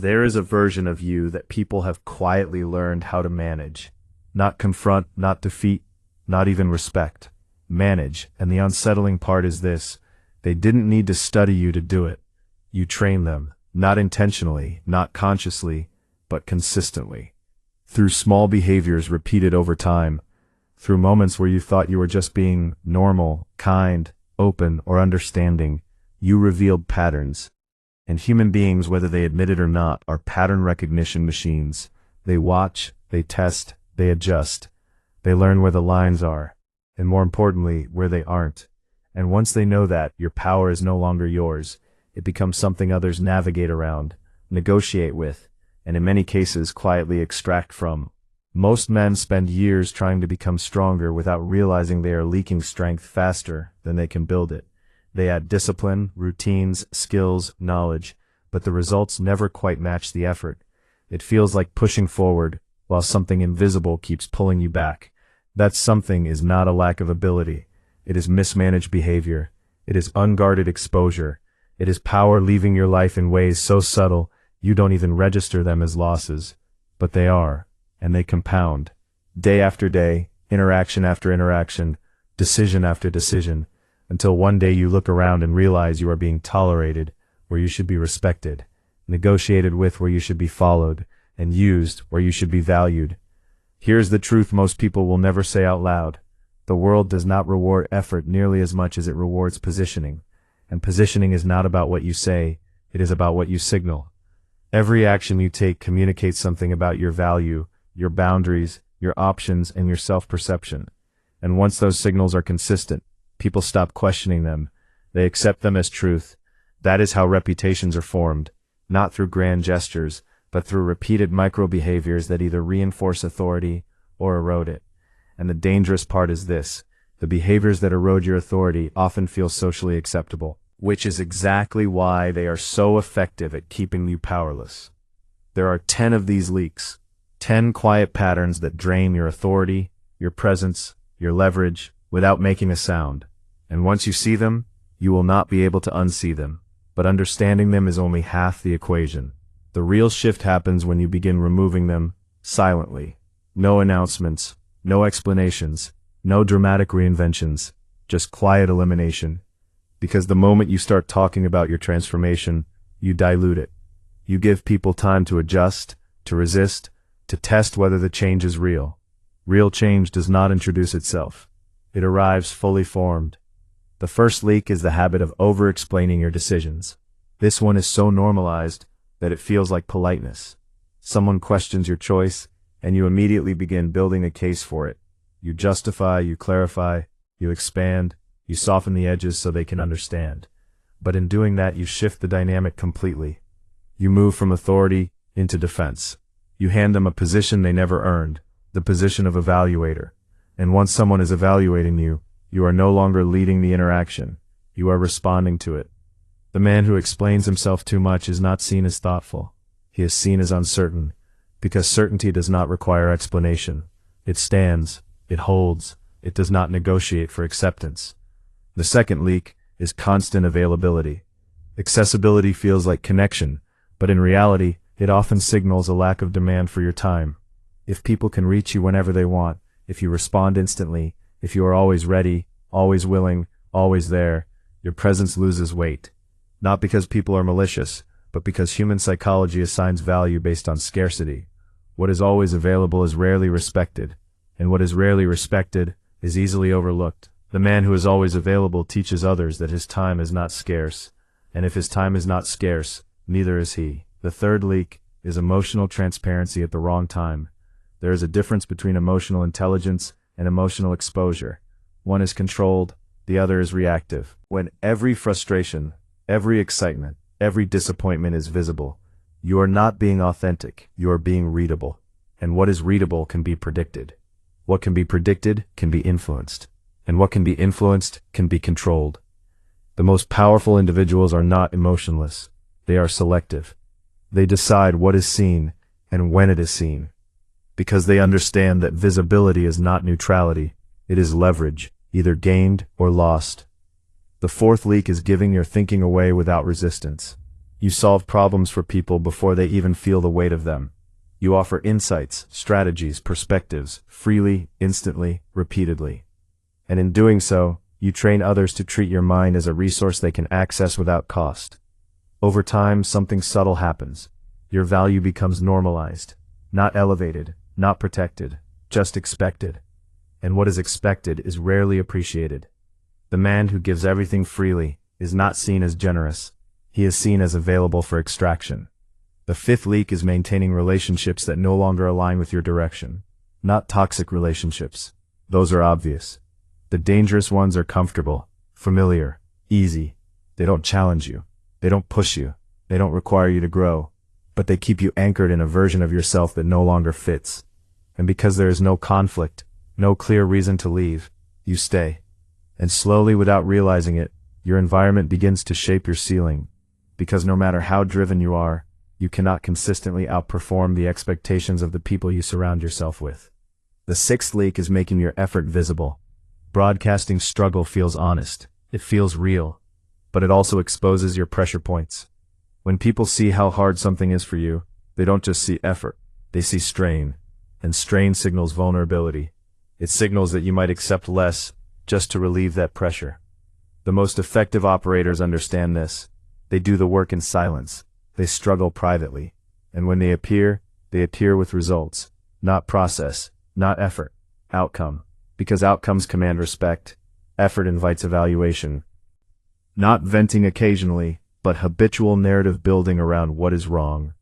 There is a version of you that people have quietly learned how to manage. Not confront, not defeat, not even respect. Manage, and the unsettling part is this: they didn't need to study you to do it. You train them, not intentionally, not consciously, but consistently. Through small behaviors repeated over time, through moments where you thought you were just being normal, kind, open, or understanding, you revealed patterns. And human beings, whether they admit it or not, are pattern recognition machines. They watch, they test, they adjust. They learn where the lines are, and more importantly, where they aren't. And once they know that, your power is no longer yours. It becomes something others navigate around, negotiate with, and in many cases quietly extract from. Most men spend years trying to become stronger without realizing they are leaking strength faster than they can build it. They add discipline, routines, skills, knowledge, but the results never quite match the effort. It feels like pushing forward, while something invisible keeps pulling you back. That something is not a lack of ability. It is mismanaged behavior. It is unguarded exposure. It is power leaving your life in ways so subtle you don't even register them as losses. But they are, and they compound. Day after day, interaction after interaction, decision after decision, until one day you look around and realize you are being tolerated where you should be respected, negotiated with where you should be followed, and used where you should be valued. Here's the truth most people will never say out loud. The world does not reward effort nearly as much as it rewards positioning. And positioning is not about what you say, it is about what you signal. Every action you take communicates something about your value, your boundaries, your options, and your self-perception. And once those signals are consistent, people stop questioning them. They accept them as truth. That is how reputations are formed, not through grand gestures, but through repeated micro-behaviors that either reinforce authority or erode it. And the dangerous part is this: the behaviors that erode your authority often feel socially acceptable, which is exactly why they are so effective at keeping you powerless. There are 10 of these leaks, 10 quiet patterns that drain your authority, your presence, your leverage, without making a sound. And once you see them, you will not be able to unsee them. But understanding them is only half the equation. The real shift happens when you begin removing them silently. No announcements, no explanations, no dramatic reinventions, just quiet elimination. Because the moment you start talking about your transformation, you dilute it. You give people time to adjust, to resist, to test whether the change is real. Real change does not introduce itself. It arrives fully formed. The first leak is the habit of over-explaining your decisions. This one is so normalized that it feels like politeness. Someone questions your choice, and you immediately begin building a case for it. You justify, you clarify, you expand, you soften the edges so they can understand. But in doing that, you shift the dynamic completely. You move from authority into defense. You hand them a position they never earned, the position of evaluator. And once someone is evaluating you, you are no longer leading the interaction. You are responding to it. The man who explains himself too much is not seen as thoughtful. He is seen as uncertain, because certainty does not require explanation. It stands, it holds, it does not negotiate for acceptance. The second leak is constant availability. Accessibility feels like connection, but in reality, it often signals a lack of demand for your time. If people can reach you whenever they want, if you respond instantly, if you are always ready, always willing, always there, your presence loses weight. Not because people are malicious, but because human psychology assigns value based on scarcity. What is always available is rarely respected, and what is rarely respected is easily overlooked. The man who is always available teaches others that his time is not scarce, and if his time is not scarce, neither is he. The third leak is emotional transparency at the wrong time. There is a difference between emotional intelligence and emotional exposure. One is controlled, the other is reactive. When every frustration, every excitement, every disappointment is visible, you are not being authentic, you are being readable. And what is readable can be predicted. What can be predicted can be influenced. And what can be influenced can be controlled. The most powerful individuals are not emotionless. They are selective. They decide what is seen and when it is seen. Because they understand that visibility is not neutrality, it is leverage, either gained or lost. The fourth leak is giving your thinking away without resistance. You solve problems for people before they even feel the weight of them. You offer insights, strategies, perspectives, freely, instantly, repeatedly. And in doing so, you train others to treat your mind as a resource they can access without cost. Over time, something subtle happens. Your value becomes normalized, not elevated, not protected, just expected. And what is expected is rarely appreciated. The man who gives everything freely is not seen as generous. He is seen as available for extraction. The fifth leak is maintaining relationships that no longer align with your direction. Not toxic relationships. Those are obvious. The dangerous ones are comfortable, familiar, easy. They don't challenge you. They don't push you. They don't require you to grow. But they keep you anchored in a version of yourself that no longer fits. And because there is no conflict, no clear reason to leave, you stay. And slowly, without realizing it, your environment begins to shape your ceiling. Because no matter how driven you are, you cannot consistently outperform the expectations of the people you surround yourself with. The sixth leak is making your effort visible. Broadcasting struggle feels honest. It feels real. But it also exposes your pressure points. When people see how hard something is for you, they don't just see effort, they see strain. And strain signals vulnerability. It signals that you might accept less just to relieve that pressure. The most effective operators understand this. They do the work in silence. They struggle privately. And when they appear with results. Not process, not effort, outcome. Because outcomes command respect. Effort invites evaluation. Not venting occasionally, but habitual narrative building around what is wrong.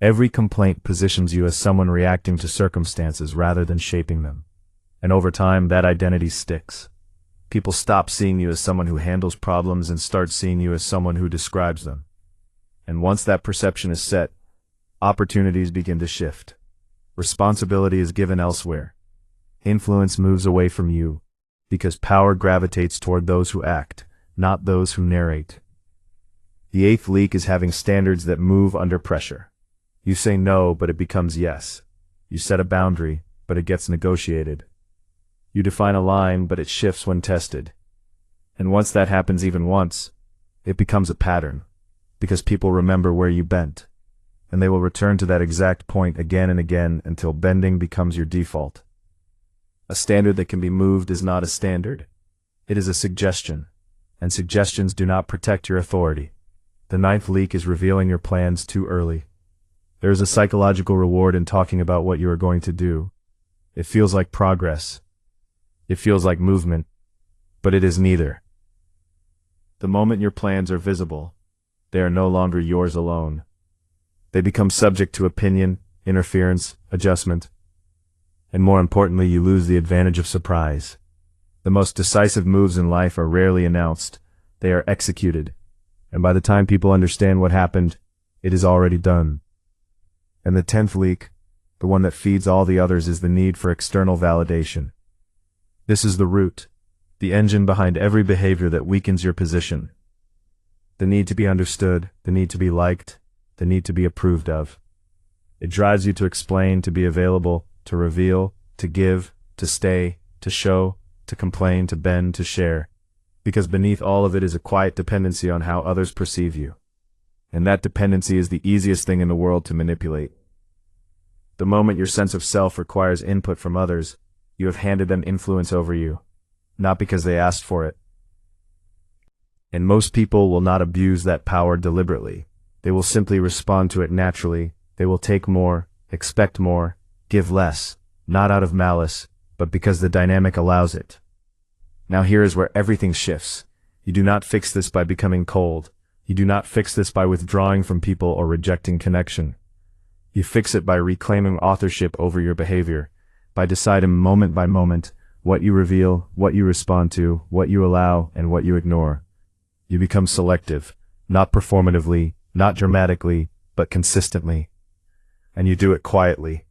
Every complaint positions you as someone reacting to circumstances rather than shaping them. And over time, that identity sticks. People stop seeing you as someone who handles problems and start seeing you as someone who describes them. And once that perception is set, opportunities begin to shift. Responsibility is given elsewhere. Influence moves away from you, because power gravitates toward those who act, not those who narrate. The eighth leak is having standards that move under pressure. You say no, but it becomes yes. You set a boundary, but it gets negotiated. You define a line, but it shifts when tested. And once that happens even once, it becomes a pattern, because people remember where you bent, and they will return to that exact point again and again until bending becomes your default. A standard that can be moved is not a standard. It is a suggestion, and suggestions do not protect your authority. The ninth leak is revealing your plans too early. There is a psychological reward in talking about what you are going to do. It feels like progress. It feels like movement, but it is neither. The moment your plans are visible, they are no longer yours alone. They become subject to opinion, interference, adjustment, and more importantly, you lose the advantage of surprise. The most decisive moves in life are rarely announced. They are executed, and by the time people understand what happened, it is already done. And the 10th leak, the one that feeds all the others, is the need for external validation. This is the root, the engine behind every behavior that weakens your position. The need to be understood, the need to be liked, the need to be approved of. It drives you to explain, to be available, to reveal, to give, to stay, to show, to complain, to bend, to share. Because beneath all of it is a quiet dependency on how others perceive you. And that dependency is the easiest thing in the world to manipulate. The moment your sense of self requires input from others, you have handed them influence over you, not because they asked for it. And most people will not abuse that power deliberately. They will simply respond to it naturally. They will take more, expect more, give less, not out of malice, but because the dynamic allows it. Now here is where everything shifts. You do not fix this by becoming cold. You do not fix this by withdrawing from people or rejecting connection. You fix it by reclaiming authorship over your behavior, by deciding moment by moment what you reveal, what you respond to, what you allow, and what you ignore. You become selective, not performatively, not dramatically, but consistently. And you do it quietly.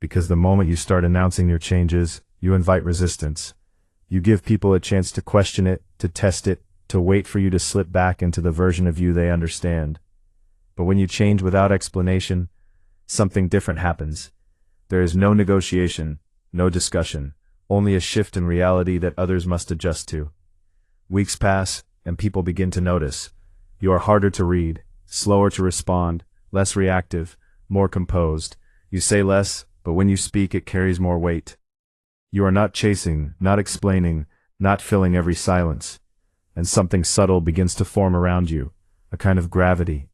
Because the moment you start announcing your changes, you invite resistance. You give people a chance to question it, to test it, to wait for you to slip back into the version of you they understand. But when you change without explanation, something different happens. There is no negotiation, no discussion, only a shift in reality that others must adjust to. Weeks pass, and people begin to notice. You are harder to read. slower to respond, less reactive, more composed. You say less, but when you speak it carries more weight. You are not chasing, not explaining, not filling every silence. And something subtle begins to form around you, a kind of gravity.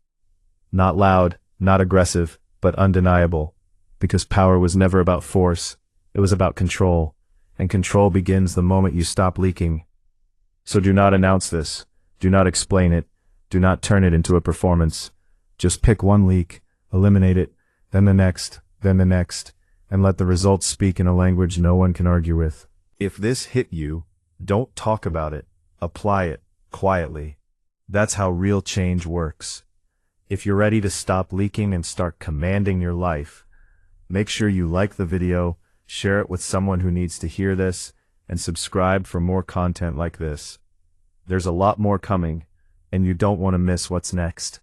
Not loud, not aggressive, but undeniable. Because power was never about force, it was about control. And control begins the moment you stop leaking. So do not announce this. Do not explain it. Do not turn it into a performance. Just pick one leak, eliminate it, then the next, and let the results speak in a language no one can argue with. If this hit you, don't talk about it. Apply it, quietly. That's how real change works. If you're ready to stop leaking and start commanding your life, make sure you like the video, share it with someone who needs to hear this, and subscribe for more content like this. There's a lot more coming, and you don't want to miss what's next.